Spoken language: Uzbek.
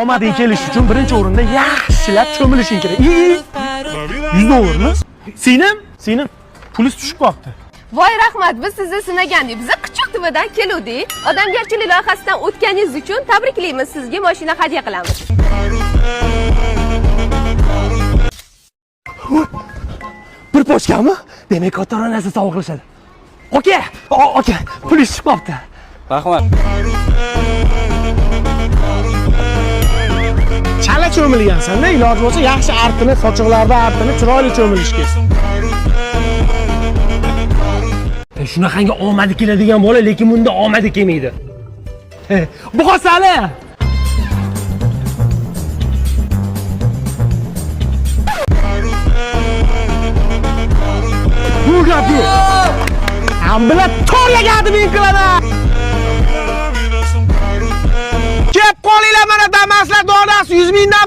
Omadiga kelish uchun birinchi o'rinda yaxshilab cho'milishing kerak. $100 mi? Singlim, pulingiz tushib qolibdi. Voy rahmat, biz sizni sinagandik. Biz Qichiq tubidan keluvdik. Odamgarchilik loyihasidan o'tganingiz uchun tabriklaymiz. Sizga mashina hadya qilamiz. Bir pochkami? Demak, kattaroq narsa sovg'a qilishadi. Aka, pulingiz tushib qolibdi. Rahmat. Chala cho'milgansan-da, iloji bo'lsa yaxshi artini, sochiqlarda artini chiroyli cho'milishga. Shunaqangi omadi keladigan bola, lekin bunda omadi kelmaydi. Bu xosali. Bu gap yo'q. Ambila to'rlagadi men qiladi. Kep qolinglar, mana Damaslar donasi 100 mingdan